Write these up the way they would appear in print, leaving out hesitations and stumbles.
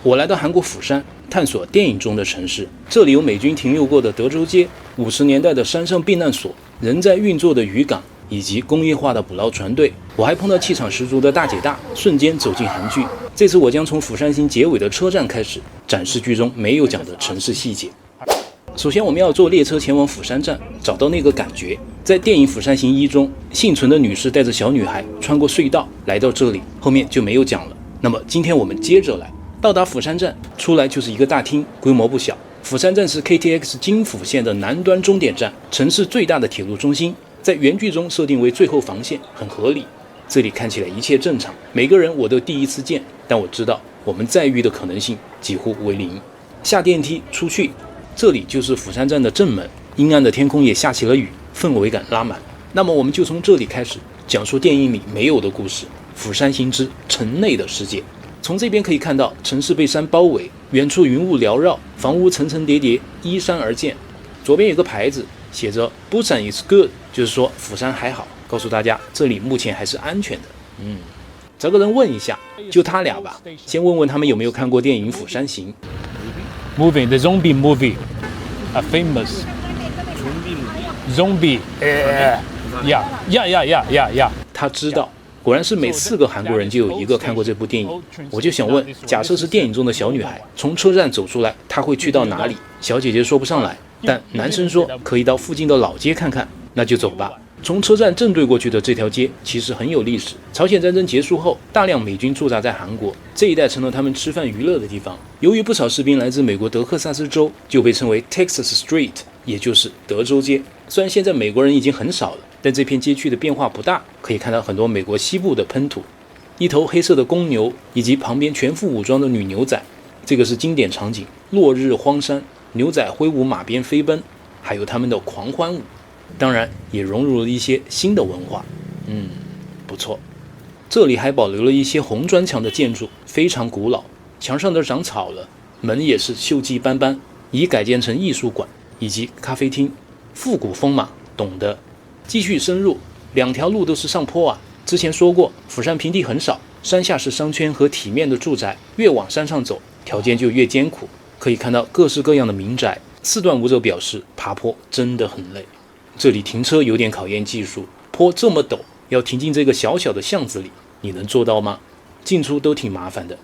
我来到韓國釜山，探索電影中的城市。這裡有美軍停留過的德州街，50年代的山上避難所，仍在運作的漁港，以及工業化的捕撈船隊。我還碰到氣場十足的大姐大，瞬間走進韓劇。這次我將從釜山行結尾的車站開始，展示劇中沒有講的城市細節。首先，我們要坐列車前往釜山站，找到那個感覺。在電影《釜山行1》中，幸存的女士帶着小女孩穿過隧道來到這裡，後面就沒有講了。那麼今天我們接着來。到達釜山站，出來就是一個大廳，規模不小。釜山站是 KTX 京釜線的南端終點站，城市最大的鐵路中心，在原劇中設定為最後防線，很合理。這裡看起來一切正常，每個人我都第一次見，但我知道我們再遇的可能性幾乎為零。下電梯出去，這裡就是釜山站的正門。陰暗的天空也下起了雨，氛圍感拉滿。那麼我們就從這裡開始講述電影裡沒有的故事——《釜山行之城內的世界》。從這邊可以看到，城市被山包圍，遠處雲霧繚繞，房屋層層疊疊，依山而建。左邊有個牌子，寫着 Busan is good， 就是說釜山還好，告訴大家這裡目前還是安全的。找個人問一下，就他倆吧，先問問他們有沒有看過電影《釜山行》。Movie, the zombie movie, a famous zombie. Yeah. 他知道。果然是每4個韓國人就有1個看過這部電影。我就想問，假設是電影中的小女孩從車站走出來，她會去到哪裡？小姐姐說不上來，但男生說可以到附近的老街看看，那就走吧。從車站正對過去的這條街其實很有歷史。朝鮮戰爭結束後，大量美軍駐紮在韓國，這一帶成了他們吃飯娛樂的地方。由於不少士兵來自美國德克薩斯州，就被稱為 Texas Street， 也就是德州街。雖然現在美國人已經很少了，但這片街區的變化不大，可以看到很多美國西部的噴土，一頭黑色的公牛，以及旁邊全副武裝的女牛仔。這個是經典場景，落日荒山，牛仔揮舞馬鞭飛奔，還有他們的狂歡舞。當然也融入了一些新的文化，不錯。這裡還保留了一些紅磚牆的建築，非常古老，牆上都長草了，門也是鏽跡斑斑，已改建成藝術館以及咖啡廳，復古風嘛，懂的。繼續深入，2條路都是上坡啊。之前說過，釜山平地很少，山下是商圈和體面的住宅，越往山上走，條件就越艱苦。可以看到各式各樣的民宅。4段舞者表示，爬坡真的很累。這裡停車有點考驗技術，坡這麼陡，要停進這個小小的巷子裡，你能做到嗎？進出都挺麻煩的。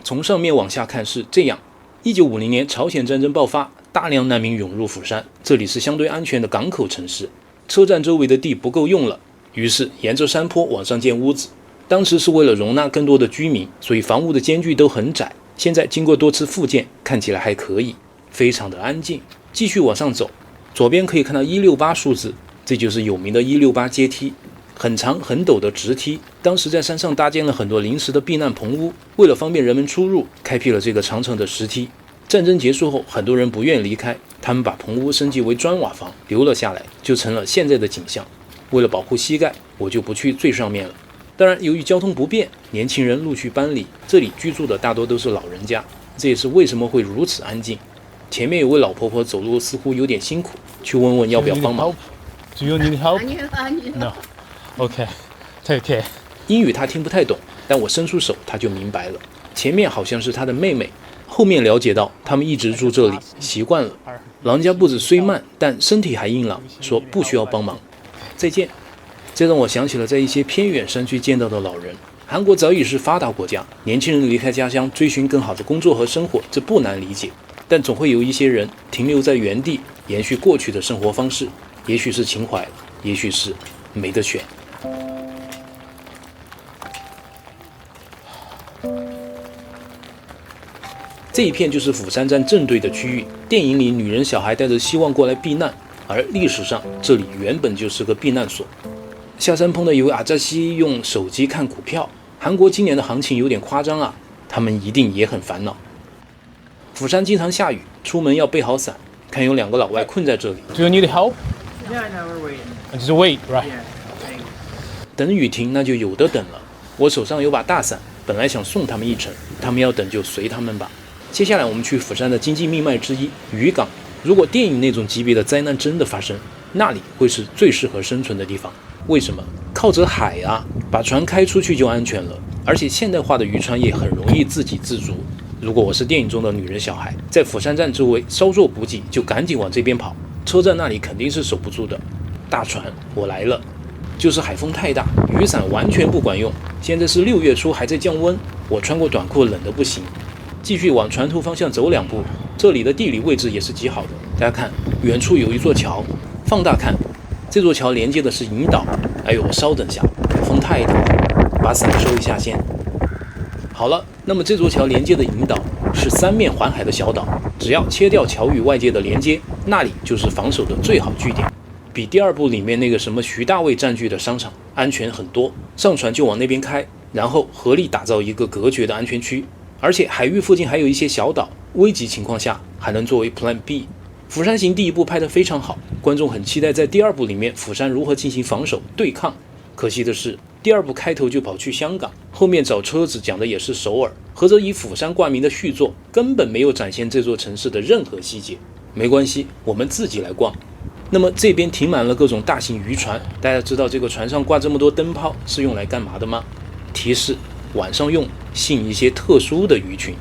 從上面往下看是這樣：1950年朝鮮戰爭爆發，大量難民湧入釜山，這裡是相對安全的港口城市。車站周圍的地不夠用了，於是沿着山坡往上建屋子。當時是為了容納更多的居民，所以房屋的間距都很窄。現在經過多次復建，看起來還可以，非常的安靜。繼續往上走，左邊可以看到168數字，這就是有名的168階梯，很長很陡的直梯。當時在山上搭建了很多臨時的避難棚屋，為了方便人們出入，開闢了這個長長的石梯。戰爭結束後，很多人不願離開，他們把棚屋升級為磚瓦房，留了下來，就成了現在的景象。為了保護膝蓋，我就不去最上面了。當然，由於交通不便，年輕人陸續搬離，這裡居住的大多都是老人家，這也是為什麼會如此安靜。前面有位老婆婆走路似乎有點辛苦，去問問要不要幫忙。Do you need help? No. Okay. Take care. 英語她聽不太懂，但我伸出手，她就明白了。前面好像是她的妹妹。後面了解到，他們一直住這裡，習慣了。老人家步子雖慢，但身體還硬朗，說不需要幫忙。再見。這讓我想起了在一些偏遠山區見到的老人。韓國早已是發達國家，年輕人離開家鄉，追尋更好的工作和生活，這不難理解。但總會有一些人停留在原地，延續過去的生活方式。也許是情懷，也許是沒得選。這一片就是釜山站正對的區域。電影裡女人小孩帶着希望過來避難，而歷史上這裡原本就是個避難所。下山碰到一位阿扎西用手機看股票。韓國今年的行情有點誇張啊，他們一定也很煩惱。釜山經常下雨，出門要備好傘。看有2個老外困在這裡。Do you need help? Yeah, no, we're waiting. Just wait, right? Yeah. 等雨停，那就有的等了。我手上有把大傘，本來想送他們一程，他們要等就隨他們吧。接下来我們去釜山的經濟命脈之一漁港。如果電影那種級別的災難真的發生，那裡會是最適合生存的地方。為什麼？靠着海啊，把船開出去就安全了。而且現代化的漁船也很容易自給自足。如果我是電影中的女人小孩，在釜山站周圍稍作補給，就趕緊往這邊跑。車站那裡肯定是守不住的。大船，我來了。就是海風太大，雨傘完全不管用。現在是6月初，還在降溫，我穿過短褲冷得不行。繼續往船頭方向走2步，這裡的地理位置也是極好的。大家看，遠處有一座橋，放大看，這座橋連接的是銀島。哎呦，稍等下，風太大，把傘收一下先。好了，那麼這座橋連接的銀島是3面環海的小島，只要切掉橋與外界的連接，那裡就是防守的最好據點。比第2部裡面那個什麼徐大衛佔據的商場安全很多，上船就往那邊開，然後合力打造一個隔絕的安全區，而且海域附近還有一些小島，危急情況下還能作為 Plan B。釜山行第1部拍得非常好，觀眾很期待在第2部裡面釜山如何進行防守對抗。可惜的是，第2部開頭就跑去香港，後面找車子講的也是首爾，合着以釜山掛名的續作根本沒有展現這座城市的任何細節。沒關係，我們自己來逛。那麼這邊停滿了各種大型漁船，大家知道這個船上掛這麼多燈泡是用來幹嘛的嗎？提示：晚上用，吸引一些特殊的魚群。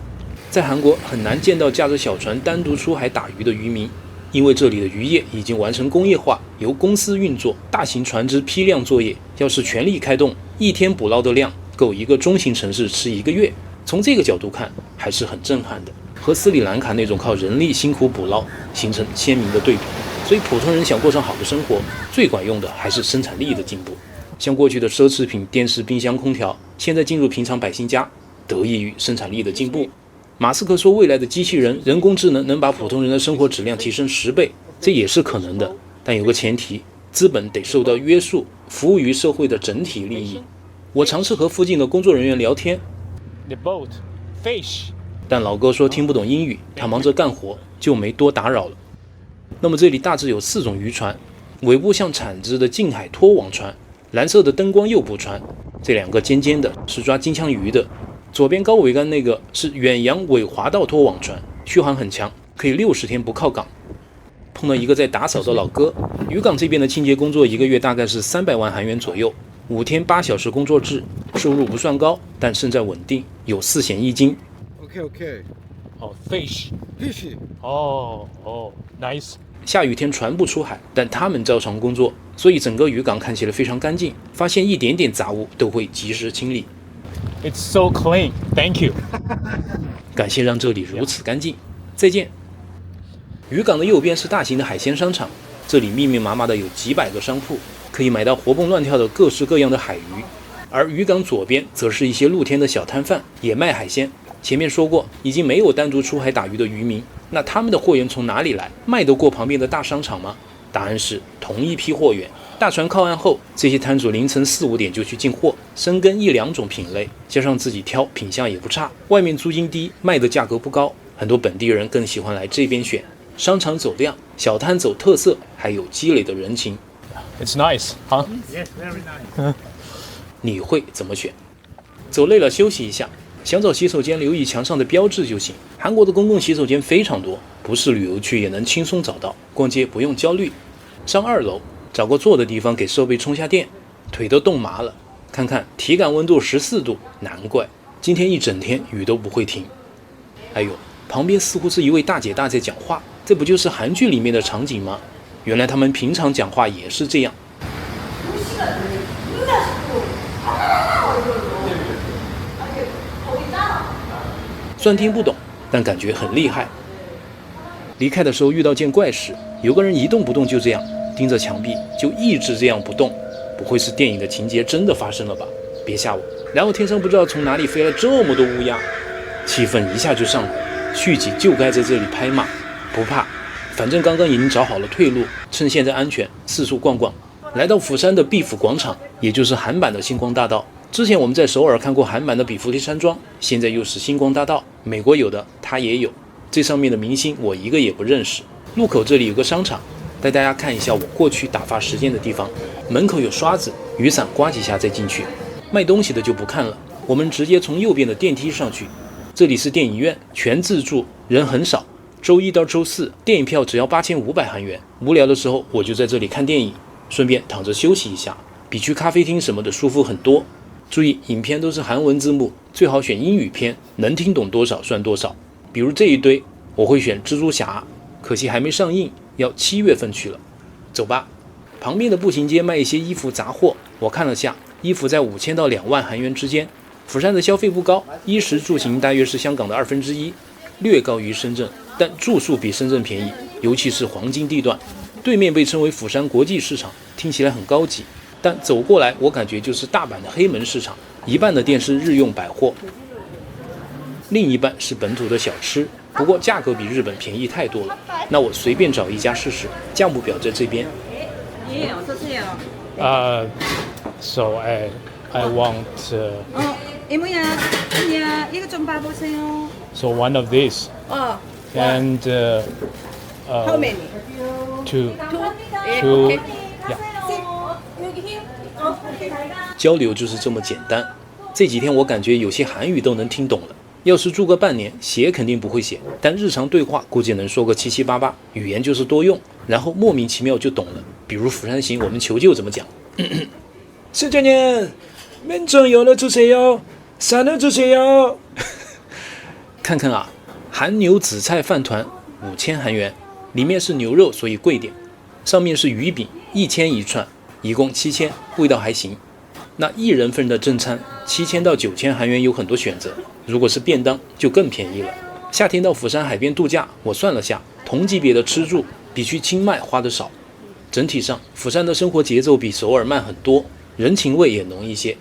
在韓國很難見到駕着小船單獨出海打魚的漁民，因為這裡的漁業已經完成工業化，由公司運作，大型船只批量作業。要是全力開動，一天捕撈的量夠一個中型城市吃1個月。從這個角度看，還是很震撼的，和斯里蘭卡那種靠人力辛苦捕撈形成鮮明的對比。所以普通人想過上好的生活，最管用的還是生產力的進步。像過去的奢侈品、電視、冰箱、空調，現在進入平常百姓家，得益於生產力的進步。馬斯克說，未來的機器人、人工智能能把普通人的生活質量提升10倍，這也是可能的。但有個前提，資本得受到約束，服務於社會的整體利益。我嘗試和附近的工作人員聊天， The boat, fish. 但老哥說聽不懂英語，他忙着幹活，就沒多打擾了。那麼這裡大致有4種漁船，尾部像鏟子的近海拖網船，藍色的燈光誘捕船，這2個尖尖的是抓金槍魚的，左邊高桅杆那個是遠洋尾滑道拖網船，續航很強，可以60天不靠港。碰到一個在打掃的老哥，漁港這邊的清潔工作1個月大概是300萬韓元左右，5天8小時工作制，收入不算高，但勝在穩定，有4險1金。Okay. Oh, fish. Oh, nice. 下雨天船不出海，但他們照常工作，所以整個漁港看起來非常乾淨，發現一點點雜物都會及時清理。It's so clean. Thank you. 感謝讓這裡如此乾淨。再見。漁港的右邊是大型的海鮮商場，這裡密密麻麻的有幾百個商鋪，可以買到活蹦亂跳的各式各樣的海魚。而漁港左邊則是一些露天的小攤販，也賣海鮮。前面說過，已經沒有單獨出海打魚的漁民，那他們的貨源從哪裡來？賣得過旁邊的大商場嗎？答案是同一批貨源。大船靠岸後，這些攤主凌晨4、5點就去進貨，深耕1、2種品類，加上自己挑，品相也不差。外面租金低，賣的價格不高，很多本地人更喜歡來這邊選。商場走量，小攤走特色，還有積累的人情。It's nice, huh? Yes, very nice. 你會怎麼選？走累了休息一下。想找洗手間，留意牆上的標誌就行。韓國的公共洗手間非常多，不是旅遊區也能輕鬆找到。逛街不用焦慮。上2樓，找個坐的地方給設備充下電，腿都凍麻了。看看體感溫度14度，難怪今天一整天雨都不會停。哎呦，旁邊似乎是一位大姐大在講話，這不就是韓劇裡面的場景嗎？原來他們平常講話也是這樣。雖聽不懂，但感覺很厲害。離開的時候遇到件怪事，有個人一動不動就這樣盯着牆壁，就一直這樣不動。不會是電影的情節真的發生了吧？別嚇我。然後天上不知道從哪裡飛來這麼多烏鴉，氣氛一下就上來。續集就該在這裡拍嘛，不怕，反正剛剛已經找好了退路，趁現在安全，四處逛逛。來到釜山的碧府廣場，也就是韓版的星光大道。之前我們在首爾看過韓版的比弗利山莊，現在又是星光大道，美國有的它也有。這上面的明星我一個也不認識。路口這裡有個商場，帶大家看一下我過去打發時間的地方。門口有刷子，雨傘刮幾下再進去。賣東西的就不看了，我們直接從右邊的電梯上去。這裡是電影院，全自助，人很少。周一到周四電影票只要8500韓元。無聊的時候我就在這裡看電影，順便躺着休息一下，比去咖啡廳什麼的舒服很多。注意，影片都是韓文字幕，最好選英語片，能聽懂多少算多少。比如這一堆，我會選蜘蛛俠，可惜還沒上映，要7月份去了。走吧，旁邊的步行街賣一些衣服雜貨，我看了下，衣服在5000到2萬韓元之間。釜山的消費不高，衣食住行大約是香港的1/2，略高於深圳，但住宿比深圳便宜，尤其是黃金地段。對面被稱為釜山國際市場，聽起來很高級，但走過來我感覺就是大阪的黑門市場，一半的店是日用百貨，另一半是本土的小吃，不過價格比日本便宜太多了。那我隨便找一家試試，價目表在這邊。So I want. So one of these. And how many? Two. Okay. Yeah. 交流就是这麼簡單。這幾天我感覺有些韓語都能聽懂了。要是住個半年，寫肯定不會寫，但日常對話估計能說個7、7、8、8。語言就是多用，然後莫名其妙就懂了。比如釜山行，我們求救怎麼講？사장님，면 좀 열어주세요。사려주세요。看看啊，韓牛紫菜飯糰5000韓元，裡面是牛肉，所以貴點。上面是魚餅，1000一串，一共7000，味道還行。那1人份的正餐7000到9000韓元有很多選擇，如果是便當就更便宜了。夏天到釜山海邊度假，我算了下，同級別的吃住比去清邁花的少。整體上，釜山的生活節奏比首爾慢很多，人情味也濃一些。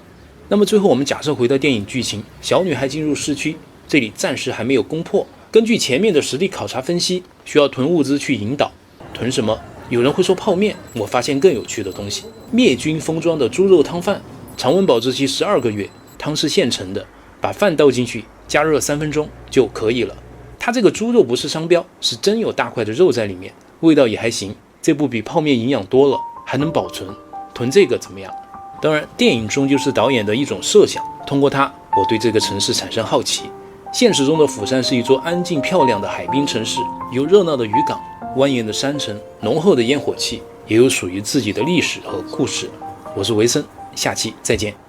那麼最後我們假設回到電影劇情，小女孩進入市區，這裡暫時還沒有攻破。根據前面的實地考察分析，需要囤物資去引導。囤什麼？有人會說泡麵，我發現更有趣的東西。滅菌封裝的豬肉湯飯，常溫保質期12個月，湯是現成的，把飯倒進去，加熱3分鐘就可以了。它這個豬肉不是商標，是真有大塊的肉在裡面，味道也還行。這部比泡麵營養多了，還能保存。囤這個怎麼樣？當然，電影終究是導演的一種設想，通過它，我對這個城市產生好奇。現實中的釜山是一座安靜漂亮的海濱城市，有熱鬧的漁港、蜿蜒的山城、濃厚的煙火氣，也有屬於自己的歷史和故事。我是維森，下期再見。